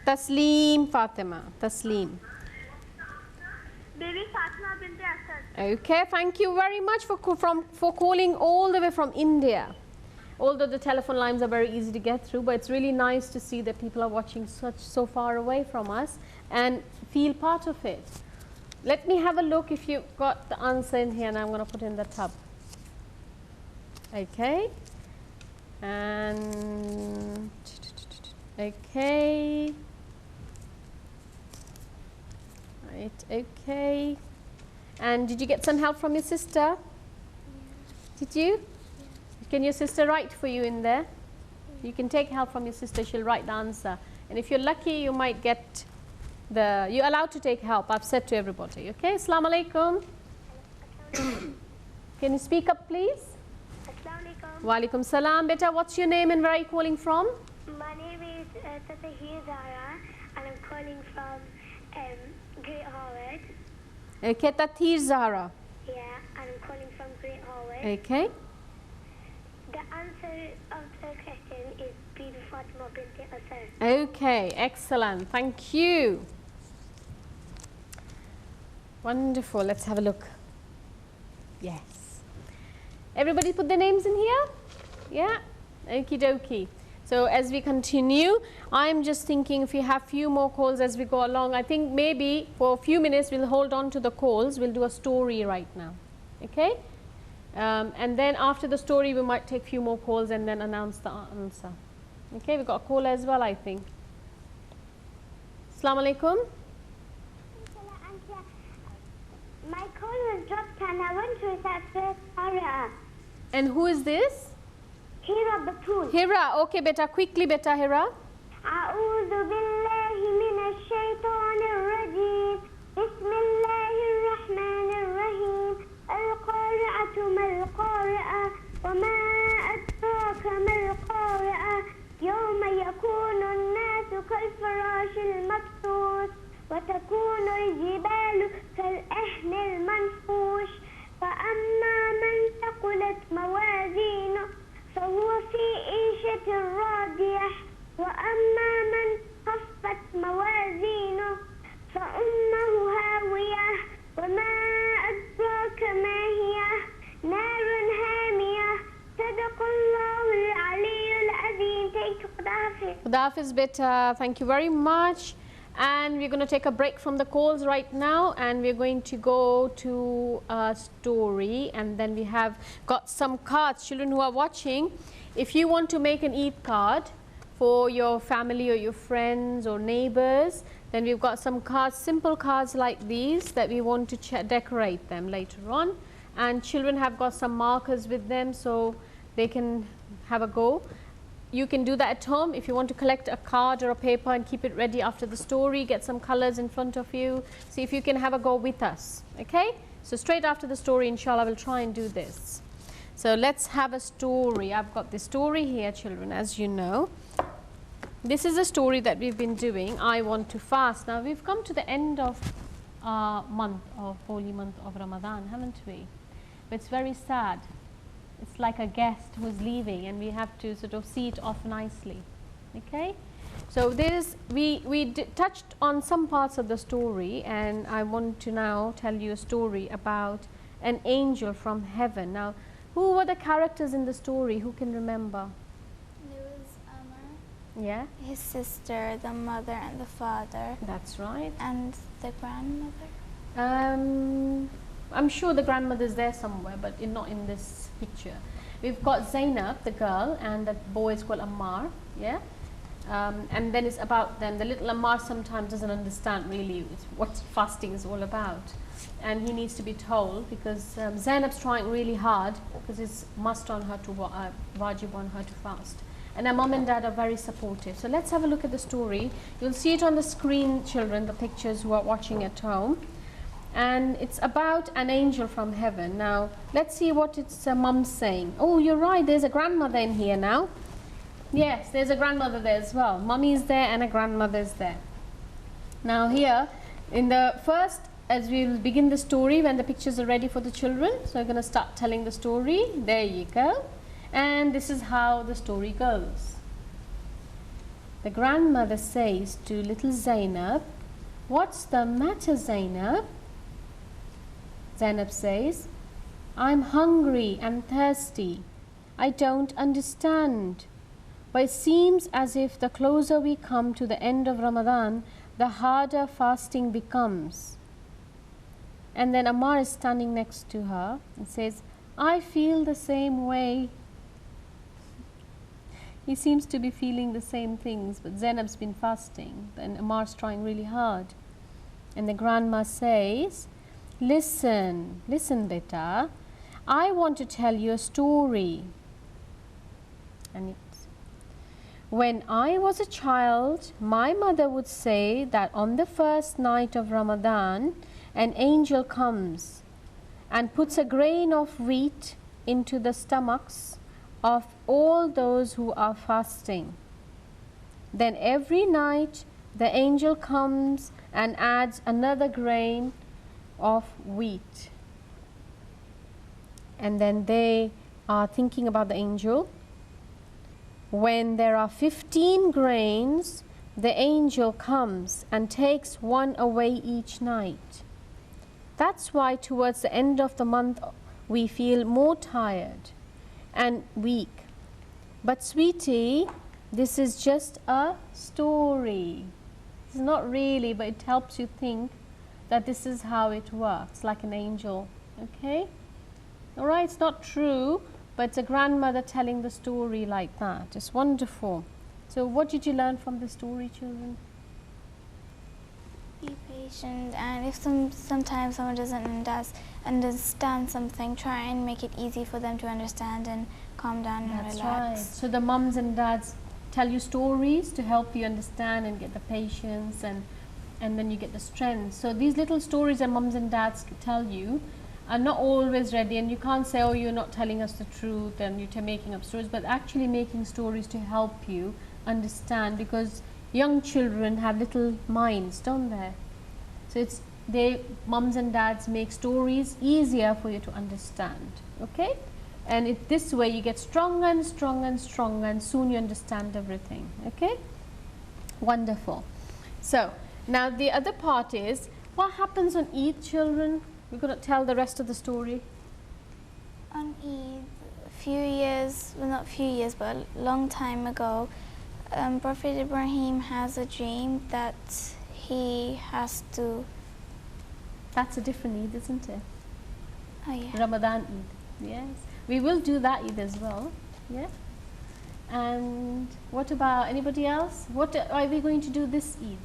[SPEAKER 1] Tasleem Fatima. Tasleem.
[SPEAKER 7] Baby Fatima bint Asad.
[SPEAKER 1] Okay, thank you very much for calling all the way from India. Although the telephone lines are very easy to get through, but it's really nice to see that people are watching so far away from us and feel part of it. Let me have a look if you've got the answer in here, and I'm going to put in the tub. Okay. And okay. Right, okay. And did you get some help from your sister? Did you? Can your sister write for you in there? You can take help from your sister, she'll write the answer. And if you're lucky, you might get you're allowed to take help, I've said to everybody. Okay, Assalamu alaikum. Can you speak up, please?
[SPEAKER 7] Assalamu alaikum.
[SPEAKER 1] Wa alaikum salam. Beta, what's your name and where are you calling from?
[SPEAKER 7] My name is Tatahir Zara, and I'm calling from Great Harvard.
[SPEAKER 1] Okay, Tathir Zahra.
[SPEAKER 7] Yeah, and I'm calling from Great Harvard.
[SPEAKER 1] Okay.
[SPEAKER 7] The answer of the question is Bibi Fatima bint Asad.
[SPEAKER 1] Okay, excellent. Thank you. Wonderful. Let's have a look. Yes. Everybody put their names in here? Yeah? Okie dokie. So as we continue, I'm just thinking if we have few more calls as we go along, I think maybe for a few minutes we'll hold on to the calls. We'll do a story right now. Okay? And then after the story, we might take a few more calls and then announce the answer. Okay, we've got a call as well, I think. Assalamu alaikum.
[SPEAKER 7] My call was dropped and I want to recite first Hira.
[SPEAKER 1] And who is this?
[SPEAKER 7] Hira Batul.
[SPEAKER 1] Hira. Okay, beta, quickly, beta, Hira.
[SPEAKER 7] أعوذ بالله من الشيطان الرجيم بسم الله الرحمن الرحيم القارعة ما القارعة وما أدراك ما القارعة يوم يكون الناس كالفراش المبثوث وتكون الجبال كالعهن المنفوش فأما من ثقلت موازينه فهو في عيشة راضية وأما من خفت موازينه فأمه هاوية وما أدراك ما هي نار هامية صدق الله العلي العظيم. Thank you.
[SPEAKER 1] Khuda Hafiz, beta. Thank you very much. And we're going to take a break from the calls right now, and we're going to go to a story, and then we have got some cards. Children who are watching, if you want to make an Eid card for your family or your friends or neighbors, then we've got some cards, simple cards like these that we want to decorate them later on. And children have got some markers with them so they can have a go. You can do that at home. If you want to collect a card or a paper and keep it ready after the story, get some colors in front of you. See if you can have a go with us. Okay? So straight after the story, inshallah, we'll try and do this. So let's have a story. I've got the story here, children, as you know. This is a story that we've been doing. I want to fast. Now we've come to the end of holy month of Ramadan, haven't we? But it's very sad. It's like a guest who's leaving and we have to sort of see it off nicely. Okay? So we touched on some parts of the story, and I want to now tell you a story about an angel from heaven. Now, who were the characters in the story? Who can remember?
[SPEAKER 2] There was Amr,
[SPEAKER 1] Yeah?
[SPEAKER 2] his sister, the mother and the father,
[SPEAKER 1] That's right.
[SPEAKER 2] and the grandmother.
[SPEAKER 1] I'm sure the grandmother's there somewhere, but not in this picture. We've got Zainab, the girl, and the boy is called Ammar, yeah? And then it's about them. The little Ammar sometimes doesn't understand really what fasting is all about. And he needs to be told because Zainab's trying really hard because it's must on her to, wajib on her to fast. And her mom and dad are very supportive. So let's have a look at the story. You'll see it on the screen, children, the pictures who are watching at home. And it's about an angel from heaven. Now, let's see what its mum saying. Oh, you're right, there's a grandmother in here now. Yes, there's a grandmother there as well. Mummy is there and a grandmother is there. Now here, in the first as we will begin the story when the pictures are ready for the children. So I'm going to start telling the story. There you go. And this is how the story goes. The grandmother says to little Zainab, "What's the matter, Zainab?" Zainab says, "I'm hungry and thirsty. I don't understand. But it seems as if the closer we come to the end of Ramadan, the harder fasting becomes." And then Ammar is standing next to her and says, "I feel the same way." He seems to be feeling the same things, but Zainab's been fasting and Ammar's trying really hard. And the grandma says, "Listen, listen, beta. I want to tell you a story." And it's, "When I was a child, my mother would say that on the first night of Ramadan, an angel comes and puts a grain of wheat into the stomachs of all those who are fasting. Then every night the angel comes and adds another grain of wheat." And then they are thinking about the angel. When there are 15 grains, the angel comes and takes one away each night. That's why towards the end of the month we feel more tired and weak. But sweetie, this is just a story. It's not really, but it helps you think that this is how it works, like an angel. Okay? All right, it's not true, but it's a grandmother telling the story like that. It's wonderful. So what did you learn from the story, children?
[SPEAKER 2] Be patient, and if sometimes someone doesn't understand something, try and make it easy for them to understand and calm down and
[SPEAKER 1] That's
[SPEAKER 2] relax.
[SPEAKER 1] right. So the mums and dads tell you stories to help you understand and get the patience, and then you get the strength. So these little stories that mums and dads tell you are not always ready, and you can't say, "Oh, you're not telling us the truth and you're making up stories," but actually making stories to help you understand, because young children have little minds, don't they? So it's mums and dads make stories easier for you to understand. Okay? And this way you get stronger and stronger and stronger, and soon you understand everything. Okay? Wonderful. So now the other part is, what happens on Eid, children? We're going to tell the rest of the story.
[SPEAKER 2] On Eid, not few years, but a long time ago, Prophet Ibrahim has a dream that he has to...
[SPEAKER 1] That's a different Eid, isn't it?
[SPEAKER 2] Oh yeah.
[SPEAKER 1] Ramadan Eid. Yes. We will do that Eid as well. Yeah. And what about anybody else? What are we going to do this Eid?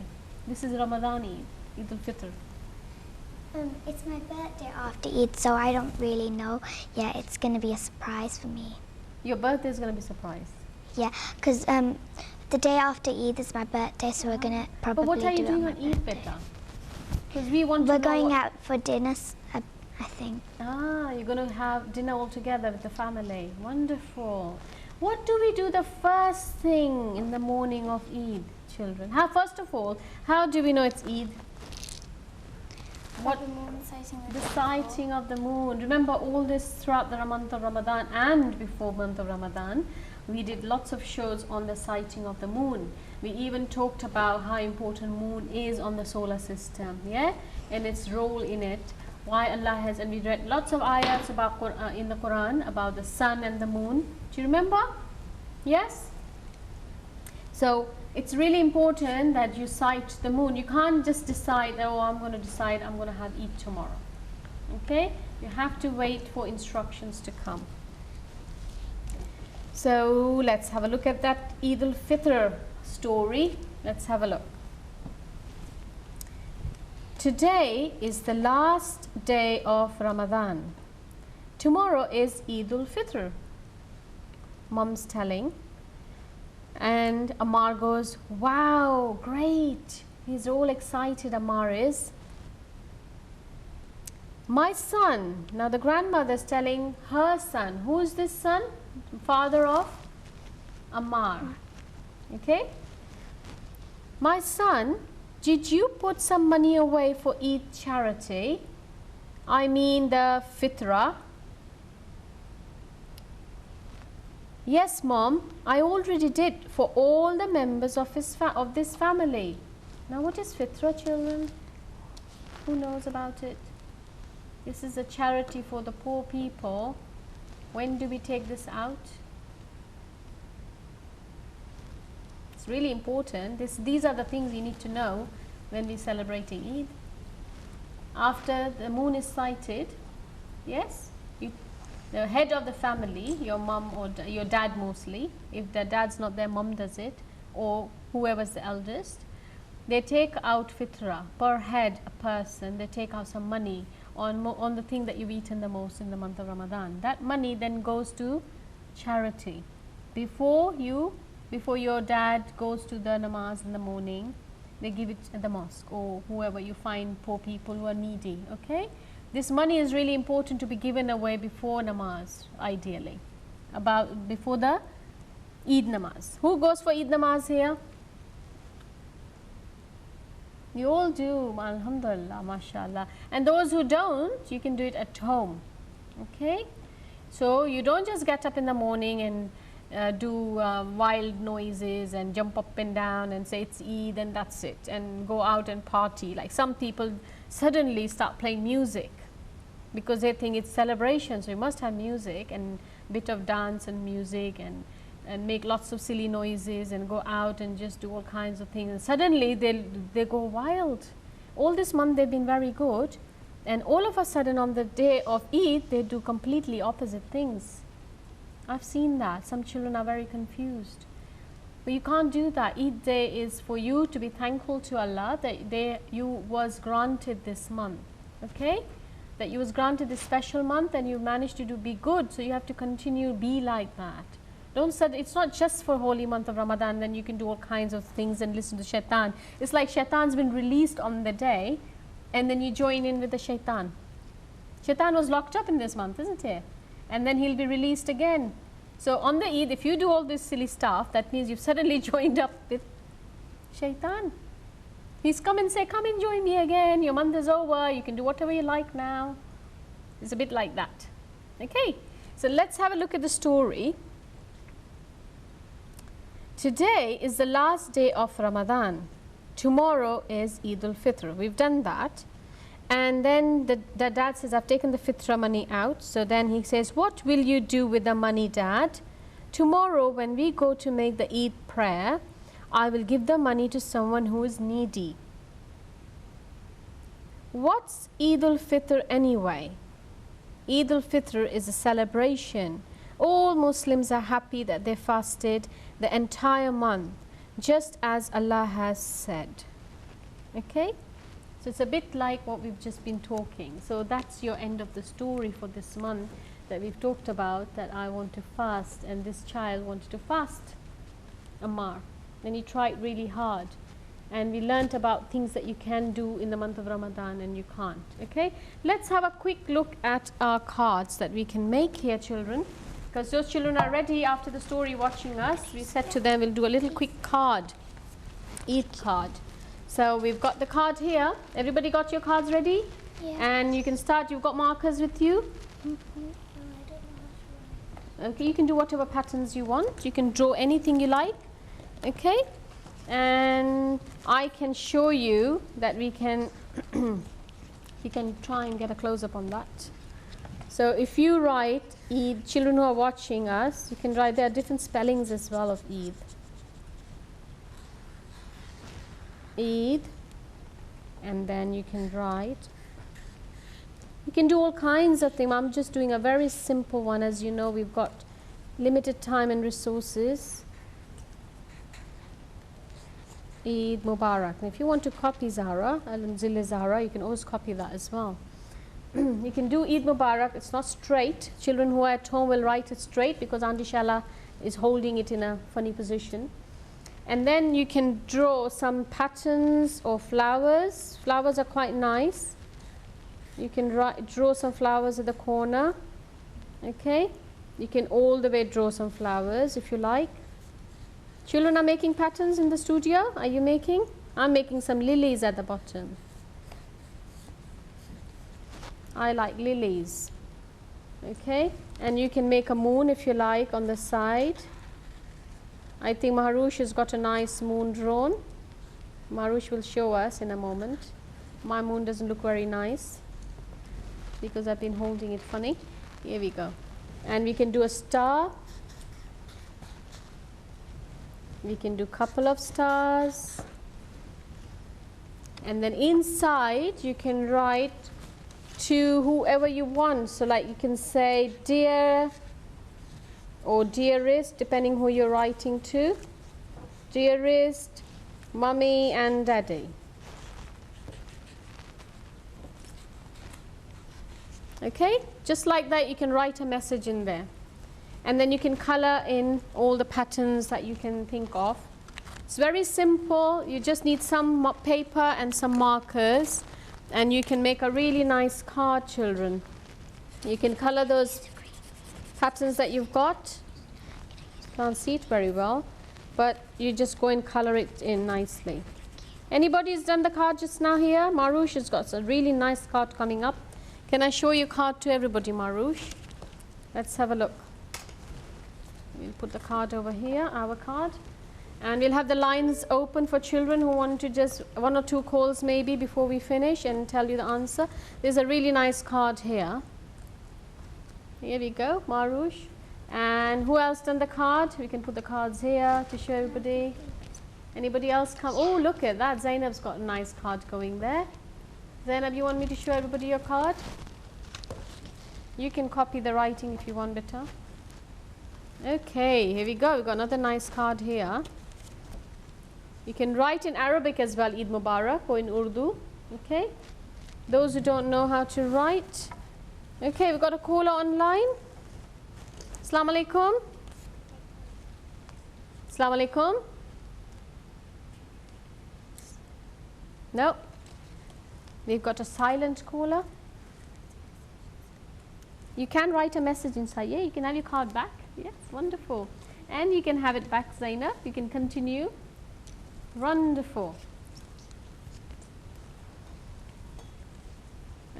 [SPEAKER 1] This is Ramadan Eid, Eid al-Fitr.
[SPEAKER 4] It's my birthday after Eid, so I don't really know. Yeah, it's going to be a surprise for me.
[SPEAKER 1] Your birthday is going to be a surprise.
[SPEAKER 4] Yeah, because the day after Eid is my birthday, so we're going to probably do it.
[SPEAKER 1] But what are you doing on Eid, beta? Because we want to
[SPEAKER 4] We're
[SPEAKER 1] know
[SPEAKER 4] going out for dinner, I think.
[SPEAKER 1] Ah, you're going to have dinner all together with the family. Wonderful. What do we do the first thing in the morning of Eid, children? First of all, how do we know it's Eid?
[SPEAKER 2] What? The moon sighting.
[SPEAKER 1] The sighting of the moon. Remember all this throughout the month of Ramadan and before month of Ramadan, we did lots of shows on the sighting of the moon. We even talked about how important moon is on the solar system, yeah, and its role in it. Why Allah has, and we read lots of ayats about in the Quran about the sun and the moon. Do you remember? Yes. So it's really important that you sight the moon. You can't just decide, "Oh, I'm going to have Eid tomorrow." Okay? You have to wait for instructions to come. So let's have a look at that Eid al-Fitr story. Let's have a look. Today is the last day of Ramadan. Tomorrow is Eid al-Fitr. Mom's telling. And Ammar goes, "Wow, great." He's all excited, Ammar is. "My son," now the grandmother's telling her son. Who is this son? Father of Ammar. Okay? "My son, did you put some money away for Eid charity? I mean the fitra. Yes, Mom, I already did for all the members of this family. Now, what is fitra, children? Who knows about it? This is a charity for the poor people. When do we take this out? It's really important. These are the things you need to know when we're celebrating Eid. After the moon is sighted, yes, the head of the family, your mom or your dad mostly, if the dad's not there, mom does it, or whoever's the eldest, they take out fitra per head, a person. They take out some money on the thing that you've eaten the most in the month of Ramadan. That money then goes to charity. Before your dad goes to the namaz in the morning, they give it at the mosque or whoever you find, poor people who are needy. Okay, this money is really important to be given away before namaz, ideally, before the Eid namaz. Who goes for Eid namaz here? You all do, alhamdulillah, mashallah. And those who don't, you can do it at home. Okay, so you don't just get up in the morning and do wild noises and jump up and down and say it's Eid and that's it, and go out and party. Like some people suddenly start playing music because they think it's celebration, so you must have music and bit of dance and music and make lots of silly noises and go out and just do all kinds of things, and suddenly they go wild. All this month they've been very good, and all of a sudden on the day of Eid they do completely opposite things. I've seen that. Some children are very confused. But you can't do that. Eid day is for you to be thankful to Allah that you was granted this month. Okay? That you was granted this special month and you managed to be good, so you have to continue be like that. Don't say it's not just for holy month of Ramadan, then you can do all kinds of things and listen to shaitan. It's like shaitan's been released on the day and then you join in with the shaitan. Shaitan was locked up in this month, isn't he? And then he'll be released again. So on the Eid, if you do all this silly stuff, that means you've suddenly joined up with shaitan. He's come and say, come and join me again, your month is over, you can do whatever you like now. It's a bit like that. Okay, so let's have a look at the story. Today is the last day of Ramadan. Tomorrow is Eid al-Fitr. We've done that. And then the dad says, I've taken the fitra money out. So then he says, what will you do with the money, Dad? Tomorrow when we go to make the Eid prayer, I will give the money to someone who is needy. What's Eid al-Fitr anyway? Eid al-Fitr is a celebration. All Muslims are happy that they fasted the entire month, just as Allah has said. Okay? So it's a bit like what we've just been talking. So that's your end of the story for this month that we've talked about, that I want to fast and this child wanted to fast, Ammar. And he tried really hard. And we learnt about things that you can do in the month of Ramadan and you can't. Okay? Let's have a quick look at our cards that we can make here, children. Because those children are ready after the story watching us. We said to them, we'll do a little quick card, Eid card. So we've got the card here. Everybody got your cards ready?
[SPEAKER 5] Yeah.
[SPEAKER 1] And you can start. You've got markers with you? Okay, you can do whatever patterns you want. You can draw anything you like. Okay? And I can show you that we can, you can try and get a close-up on that. So if you write Eid, children who are watching us, you can write, there are different spellings as well of Eid. Eid, and then you can write, you can do all kinds of things. I'm just doing a very simple one. As you know, we've got limited time and resources. Eid Mubarak. And if you want to copy Zahra, Al-Zilla Zahra, you can always copy that as well. You can do Eid Mubarak. It's not straight. Children who are at home will write it straight because Auntie Shala is holding it in a funny position. And then you can draw some patterns or flowers. Flowers are quite nice. You can draw some flowers at the corner. Okay? You can all the way draw some flowers if you like. Children are making patterns in the studio. Are you making? I'm making some lilies at the bottom. I like lilies. Okay, and you can make a moon if you like on the side. I think Maharush has got a nice moon drawn. Maharush will show us in a moment. My moon doesn't look very nice because I've been holding it funny. Here we go. And we can do a star. We can do a couple of stars. And then inside you can write to whoever you want. So like you can say dear or dearest, depending who you're writing to. Dearest, Mummy and Daddy. Okay, just like that you can write a message in there. And then you can color in all the patterns that you can think of. It's very simple. You just need some paper and some markers, and you can make a really nice card, children. You can color those patterns that you've got. Can't see it very well, but you just go and color it in nicely. Anybody who's done the card just now here? Marush has got a really nice card coming up. Can I show you a card to everybody, Marush? Let's have a look. We'll put the card over here, our card. And we'll have the lines open for children who want to just one or two calls maybe before we finish and tell you the answer. There's a really nice card here. Here we go, Marush. And who else done the card? We can put the cards here to show everybody. Anybody else come? Oh, look at that. Zainab's got a nice card going there. Zainab, you want me to show everybody your card? You can copy the writing if you want better. Okay, here we go. We've got another nice card here. You can write in Arabic as well, Eid Mubarak, or in Urdu. Okay. Those who don't know how to write. Okay, we've got a caller online. Assalamu alaikum. Assalamu alaikum. No. We've got a silent caller. You can write a message inside. Yeah, you can have your card back. Yes, wonderful. And you can have it back, Zainab. You can continue. Wonderful.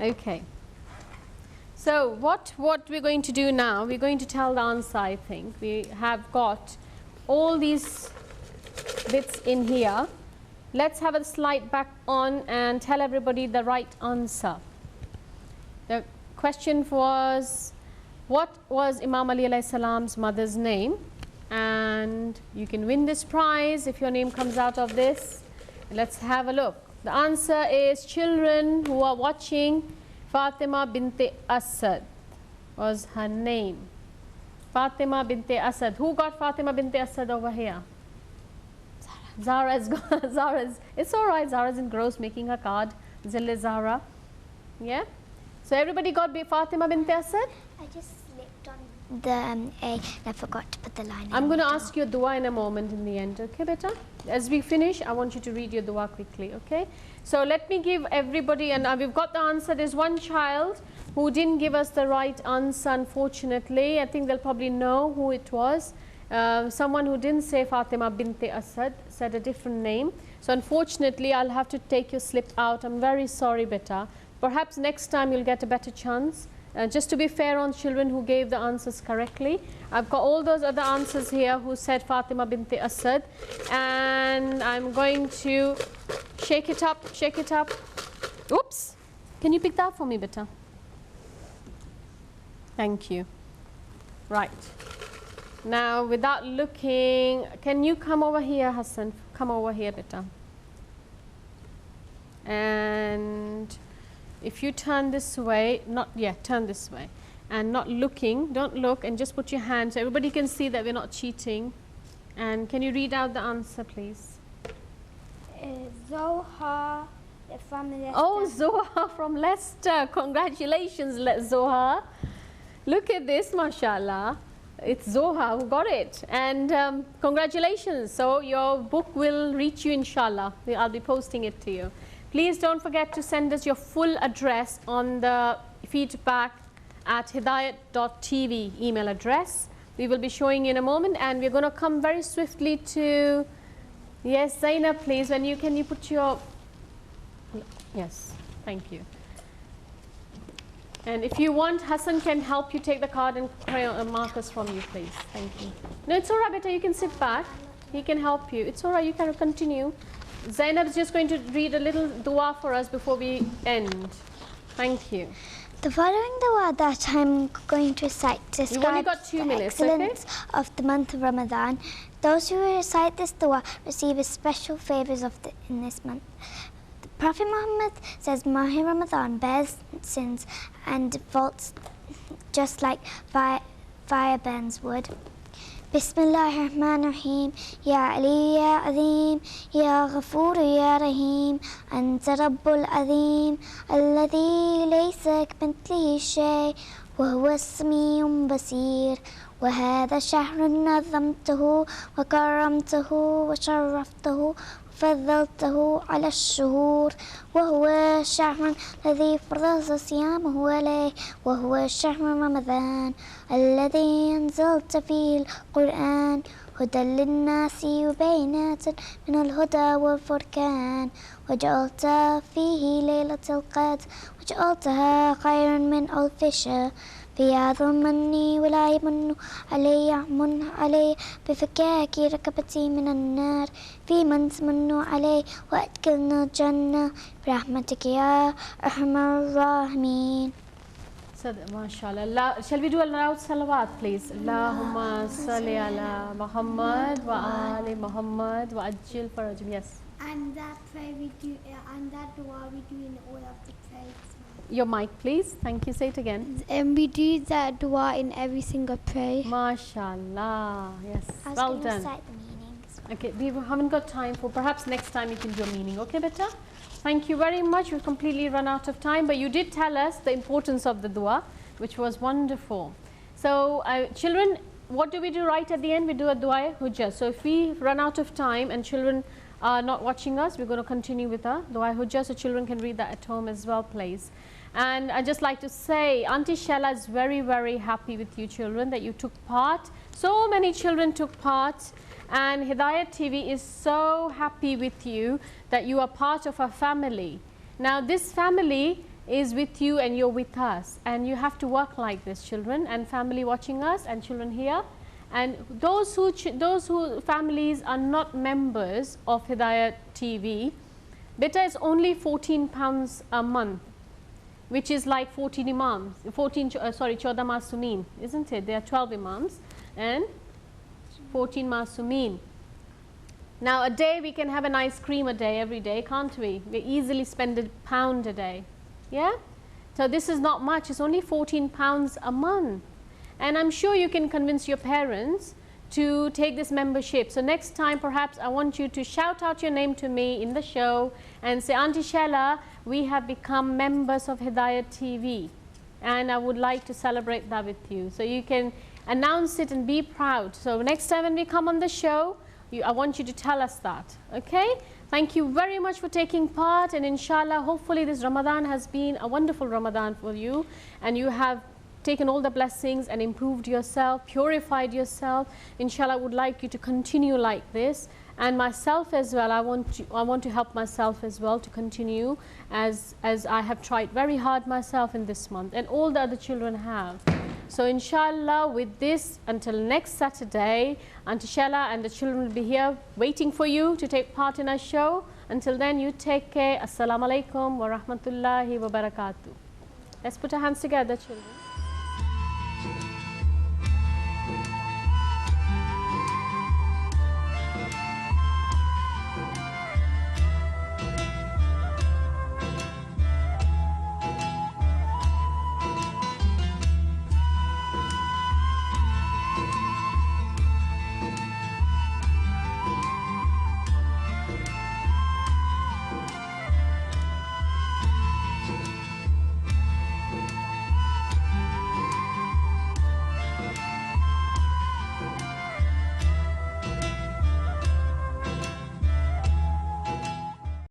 [SPEAKER 1] Okay. So what we're going to do now, we're going to tell the answer, I think. We have got all these bits in here. Let's have a slide back on and tell everybody the right answer. The question was, what was Imam Ali alayhi salam's mother's name? And you can win this prize if your name comes out of this. Let's have a look. The answer is, children who are watching, Fatima binti Asad was her name. Fatima binti Asad. Who got Fatima binti Asad over here? Zara's got Zara's. It's all right. Zara's engrossed making her card. Zille Zara. Yeah. So everybody got Fatima binti Asad?
[SPEAKER 4] I just slipped on the A and I forgot to put the line.
[SPEAKER 1] I'm going to ask you a dua in a moment in the end. Okay, beta? As we finish, I want you to read your dua quickly. Okay. So let me give everybody, and we've got the answer. There's one child who didn't give us the right answer, unfortunately. I think they'll probably know who it was. Someone who didn't say Fatima binti Asad, said a different name. So unfortunately, I'll have to take your slip out. I'm very sorry, beta. Perhaps next time you'll get a better chance. Just to be fair on children who gave the answers correctly. I've got all those other answers here who said Fatima binti Asad. And I'm going to shake it up, shake it up. Oops. Can you pick that for me, beta? Thank you. Right. Now, without looking, can you come over here, Hassan? Come over here, beta. And if you turn this way, turn this way. And not looking, don't look, and just put your hand so everybody can see that we're not cheating. And can you read out the answer, please?
[SPEAKER 8] Zoha from Leicester.
[SPEAKER 1] Oh, Zoha from Leicester. Congratulations, Zoha. Look at this, mashallah. It's Zoha who got it. And congratulations. So your book will reach you, inshallah. I'll be posting it to you. Please don't forget to send us your full address on the feedback@hidayat.tv email address. We will be showing you in a moment, and we're going to come very swiftly to Yes, Zainab, please, when you can you put your, yes, thank you. And if you want, Hassan can help you take the card and crayon markers from you, please. Thank you. No, it's all right, beta, you can sit back. He can help you. It's all right, you can continue. Zainab is just going to read a little dua for us before we end. Thank you.
[SPEAKER 4] The following dua that I'm going to recite
[SPEAKER 1] You've only
[SPEAKER 4] describes
[SPEAKER 1] got 2
[SPEAKER 4] the
[SPEAKER 1] minutes, okay?
[SPEAKER 4] excellence of the month of Ramadan. Those who recite this dua receive special favors in this month. The Prophet Muhammad says Mahi Ramadan bears sins and faults just like fire burns wood. Bismillahirrahmanirrahim. Ya Ali ya Azim, Ya Ghafoor ya Rahim, Anta Rabbul Azim, Alladhi laysa kamithlihi shay, wa huwa as-sami'ul basir. وهذا شهر نظمته وكرمته وشرفته وفضلته على الشهور وهو الشهر الذي فرض صيامه عليه وهو شهر رمضان الذي أنزلت فيه القرآن هدى للناس وبينات من الهدى والفرقان وجعلت فيه ليلة القدر وجعلتها خيرا من ألف شهر فياض مني ولا يمن علي بفكاك ركبتي من النار في من تمن علي وأدخلنا الجنة برحمتك يا أرحم الراحمين.
[SPEAKER 1] MashaAllah. Shall we do a loud salawat, please? Allahumma salli ala Muhammad wa ali Muhammad wa ajil farajim. Yes.
[SPEAKER 8] And that prayer we do, and that dua we do in all of the prayers.
[SPEAKER 1] Your mic, please. Thank you. Say it again.
[SPEAKER 8] And we do that dua in every single prayer.
[SPEAKER 1] MashaAllah. Yes.
[SPEAKER 4] I was
[SPEAKER 1] Well
[SPEAKER 4] going to
[SPEAKER 1] done.
[SPEAKER 4] recite the meanings.
[SPEAKER 1] Okay, we haven't got time for, perhaps next time you can do a meaning. Okay, beta? Thank you very much. We've completely run out of time, but you did tell us the importance of the dua, which was wonderful. So, children, what do we do right at the end? We do a dua hujjah. So, if we run out of time and children are not watching us, we're going to continue with a dua hujjah, so children can read that at home as well, please. And I'd just like to say, Auntie Shella is very, very happy with you children that you took part. So many children took part. And Hidayat TV is so happy with you that you are part of our family. Now this family is with you and you're with us. And you have to work like this, children, and family watching us and children here. And those who families are not members of Hidayat TV, beta is only £14 a month, which is like 14 imams, 14 masumin, isn't it? There are 12 imams and 14 masumin. Now a day we can have an ice cream a day, every day, can't we? We easily spend £1 a day, yeah? So this is not much, it's only £14 a month. And I'm sure you can convince your parents to take this membership. So next time perhaps I want you to shout out your name to me in the show and say, Auntie Shella, we have become members of Hidayat TV and I would like to celebrate that with you. So you can announce it and be proud. So next time when we come on the show, I want you to tell us that, okay? Thank you very much for taking part, and inshallah, hopefully this Ramadan has been a wonderful Ramadan for you and you have taken all the blessings and improved yourself, purified yourself. Inshallah, I would like you to continue like this, and myself as well. I want to help myself as well to continue as I have tried very hard myself in this month, and all the other children have. So inshallah, with this, until next Saturday, Auntie Shella and the children will be here waiting for you to take part in our show. Until then, you take care. Assalamu alaikum wa rahmatullahi wa barakatuh. Let's put our hands together, children.